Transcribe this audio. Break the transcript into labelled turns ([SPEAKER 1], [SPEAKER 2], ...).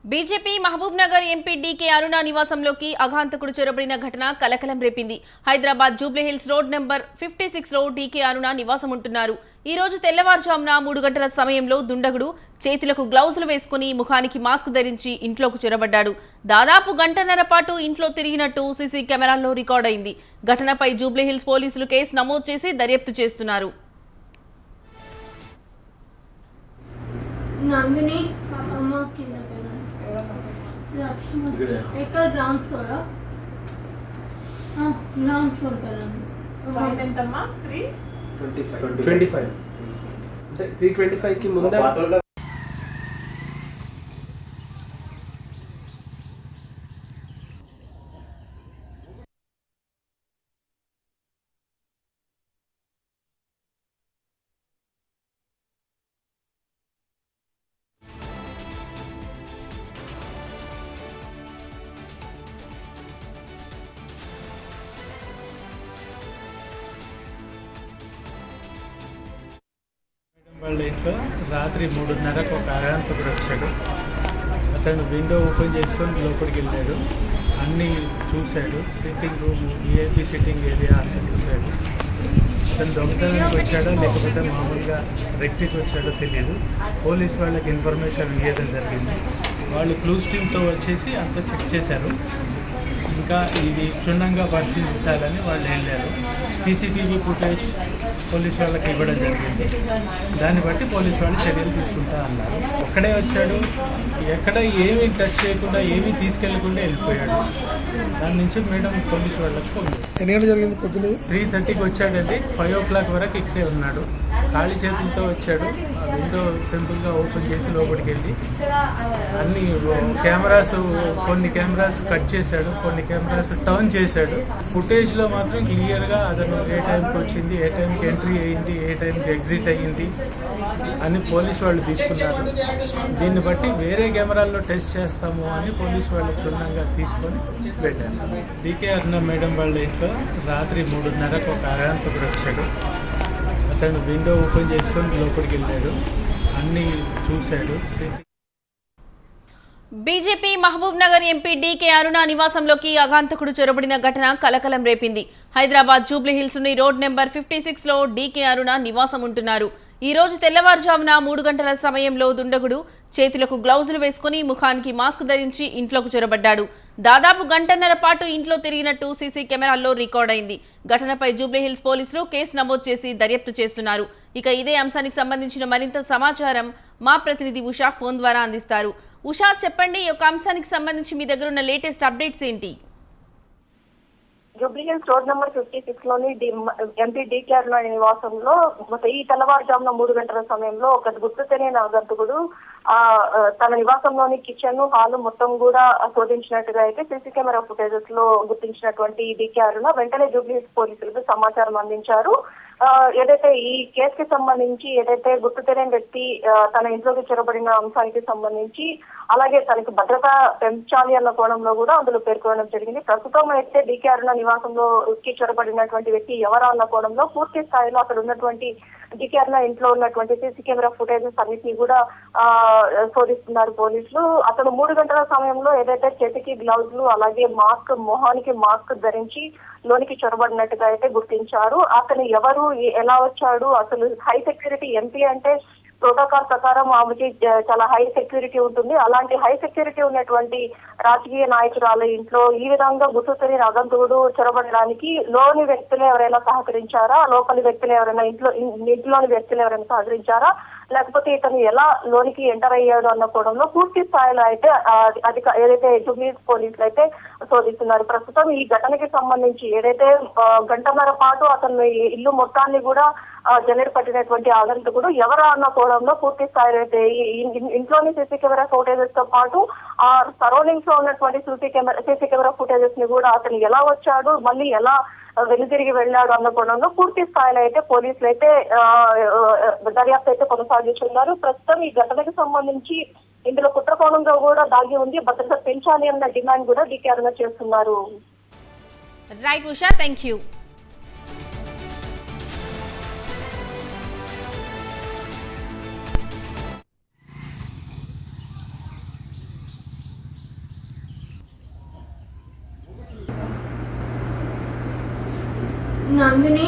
[SPEAKER 1] BJP Mahabub Nagar MP DK Aruna నివాసంలోకి అఘాంతకుడు చొరబడిన ఘటన కలకలం రేపింది. హైదరాబాద్ జూబ్లీహిల్స్ రోడ్ నెంబర్ 56 లో డీకే అరుణ నివాసం ఉంటున్నారు. ఈ రోజు తెల్లవారుజామున 3 గంటల సమయంలో దుండగుడు చేతులకు గ్లౌజులు వేసుకుని ముఖానికి మాస్క్ ధరించి ఇంట్లోకి చొరబడ్డాడు. దాదాపు గంటన్నర పాటు ఇంట్లో తిరిగినట్టు సీసీ కెమెరాల్లో రికార్డైంది. ఘటనపై జూబ్లీహిల్స్ పోలీసులు కేసు నమోదు చేసి దర్యాప్తు చేస్తున్నారు.
[SPEAKER 2] ग्राउंड फ्लोर
[SPEAKER 3] ఎంతమ్మా
[SPEAKER 4] 325 అంటే 325 కి ముందే
[SPEAKER 5] వాళ్ళ ఇంట్లో రాత్రి 3:30కు ఒక అఘాంతకుడు వచ్చాడు. అతను విండో ఓపెన్ చేసుకొని లోపలికి వెళ్ళాడు. అన్నీ చూశాడు. Sitting room, VIP sitting area అన్నీ చూశాడు. అతను దొంగతనానికి వచ్చాడో లేకపోతే మామూలుగా రెక్టికి వచ్చాడో తెలియదు. పోలీస్ వాళ్ళకి ఇన్ఫర్మేషన్ ఇవ్వడం జరిగింది. వాళ్ళు క్లూస్ టీమ్తో వచ్చేసి అంతా చెక్ చేశారు. ఇంకా ఇది క్షుణ్ణంగా పరిశీలించాలని వాళ్ళు వెళ్ళారు. సీసీటీవీ ఫుటేజ్ పోలీస్ వాళ్ళకి ఇవ్వడం జరిగింది. దాన్ని బట్టి పోలీస్ వాళ్ళు చర్యలు తీసుకుంటా అన్నారు. ఒక్కడే వచ్చాడు, ఎక్కడ ఏమీ టచ్ చేయకుండా ఏమీ తీసుకెళ్లకుండా వెళ్ళిపోయాడు. దాని నుంచి మేడం పోలీస్ వాళ్ళకి ఫోన్
[SPEAKER 4] జరిగింది. పొద్దున్న
[SPEAKER 5] 3:30కి వచ్చాడండి. 5 o'clock వరకు ఇక్కడే ఉన్నాడు. ఖాళీ చేతులతో వచ్చాడు. ఆ విండో సింపుల్గా ఓపెన్ చేసి లోపలికి వెళ్ళి అన్ని కెమెరాస్, కొన్ని కెమెరాస్ కట్ చేశాడు, కొన్ని కెమెరాస్ టర్న్ చేశాడు. ఫుటేజ్లో మాత్రం క్లియర్గా అతను ఏ టైంకి వచ్చింది, ఏ టైంకి ఎంట్రీ అయ్యింది, ఏ టైంకి ఎగ్జిట్ అయ్యింది అని పోలీస్ వాళ్ళు తీసుకున్నారు. దీన్ని బట్టి వేరే కెమెరాల్లో టెస్ట్ చేస్తాము అని పోలీస్ వాళ్ళు క్షుణ్ణంగా తీసుకొని వెళ్ళారు. డీకే అరుణ మేడం వాళ్ళ ఇంట్లో రాత్రి 3:30కు ఒక అఘాంతకుడు వచ్చాడు. అతను విండో ఓపెన్ చేసుకొని లోపలికి వెళ్ళాడు. అన్నీ చూశాడు.
[SPEAKER 1] BJP Mahabub Nagar MP DK Aruna నివాసంలోకి అఘాంతకుడు చొరబడిన ఘటన కలకలం రేపింది. హైదరాబాద్ జూబ్లీహిల్స్ రోడ్ నెంబర్ 56 లో డీకే అరుణ నివాసం ఉంటున్నారు. ఈ రోజు తెల్లవారుజామున 3 గంటల సమయంలో దుండగుడు చేతులకు గ్లౌజులు వేసుకుని ముఖానికి మాస్క్ ధరించి ఇంట్లోకి చొరబడ్డాడు. దాదాపు గంటన్నర పాటు ఇంట్లో తిరిగినట్టు సీసీ కెమెరాల్లో రికార్డైంది. ఘటనపై జూబ్లీహిల్స్ పోలీసులు కేసు నమోదు చేసి దర్యాప్తు చేస్తున్నారు. ఇక ఇదే అంశానికి సంబంధించిన మరింత సమాచారం మా ప్రతినిధి ఉషా ఫోన్ ద్వారా అందిస్తారు. ఉషా, చెప్పండి, ఈ యొక్క అంశానికి సంబంధించి మీ దగ్గర ఉన్న లేటెస్ట్ అప్డేట్స్ ఏంటి?
[SPEAKER 3] జూబ్లీహిల్స్ రోడ్ నెంబర్ 56 లోని ఎంపీ డీకే అరుణ నివాసంలో ఈ తెల్లవారుజామున 3 గంటల సమయంలో ఒక గుర్తు తెలియని అగంతకుడు తన నివాసంలోని కిచెన్, హాల్ మొత్తం కూడా శోధించినట్టుగా అయితే సీసీ కెమెరా ఫుటేజెస్ లో గుర్తించినటువంటి డీకే అరుణ వెంటనే జూబ్లీహిల్స్ పోలీసులకు సమాచారం అందించారు. ఏదైతే ఈ కేసుకి సంబంధించి ఏదైతే గుర్తు తెలియని వ్యక్తి తన ఇంట్లోకి చొరబడిన అంశానికి సంబంధించి, అలాగే తనకి భద్రత పెంచాలి అన్న కోణంలో కూడా అందులో పేర్కొనడం జరిగింది. ప్రస్తుతం అయితే డీకే అరుణ నివాసంలో చొరబడినటువంటి వ్యక్తి ఎవరా అన్న కోణంలో పూర్తి స్థాయిలో అక్కడ ఉన్నటువంటి డీకే అరుణ ఇంట్లో ఉన్నటువంటి సీసీ కెమెరా ఫుటేజెస్ అన్నిటినీ కూడా శోధిస్తున్నారు పోలీసులు. అతను 3 గంటల సమయంలో ఏదైతే చేతికి గ్లౌజులు, అలాగే మాస్క్, మొహానికి మాస్క్ ధరించి లోనికి చొరబడినట్టుగా అయితే గుర్తించారు. అతను ఎవరు, ఎలా వచ్చాడు, అసలు హై సెక్యూరిటీ ఎంపీ అంటే ప్రోటోకాల్ ప్రకారం ఆమెకి చాలా హై సెక్యూరిటీ ఉంటుంది. అలాంటి హై సెక్యూరిటీ ఉన్నటువంటి రాజకీయ నాయకురాల ఇంట్లో ఈ విధంగా గుర్తు తెలియని అగంతకుడు చొరబడడానికి లోని వ్యక్తులు ఎవరైనా సహకరించారా, లోపలి వ్యక్తులు ఎవరైనా ఇంట్లోని వ్యక్తులు ఎవరైనా సహకరించారా, లేకపోతే ఇతను ఎలా లోనికి ఎంటర్ అయ్యాడు అన్న కోణంలో పూర్తి స్థాయిలో అయితే ఏదైతే జూబ్లీహిల్స్ పోలీసులు అయితే శోధిస్తున్నారు. ప్రస్తుతం ఈ ఘటనకి సంబంధించి ఏదైతే గంటన్నర పాటు అతను ఇల్లు మొత్తాన్ని కూడా జల్లెడ పట్టినటువంటి ఆగంతకుడు ఎవరా అన్న కోణంలో పూర్తి స్థాయిలో అయితే ఇంట్లోని సీసీ కెమెరా ఫుటేజెస్ తో పాటు ఆ సరౌండింగ్స్ లో ఉన్నటువంటి సీసీ కెమెరా ఫుటేజెస్ ని కూడా అతను ఎలా వచ్చాడు, మళ్ళీ ఎలా వెనుదిరిగి వెళ్ళాడు అన్న కోణంలో పూర్తి స్థాయిలో అయితే పోలీసులు అయితే దర్యాప్తు అయితే కొనసాగిస్తున్నారు. ప్రస్తుతం ఈ ఘటనకు సంబంధించి ఇందులో కుట్ర కోణంగా కూడా దాగి ఉంది. భద్రత పెంచాలి అన్న డిమాండ్ కూడా డీకే అరుణ చేస్తున్నారు.
[SPEAKER 1] Right Usha, thank you.
[SPEAKER 2] Nandini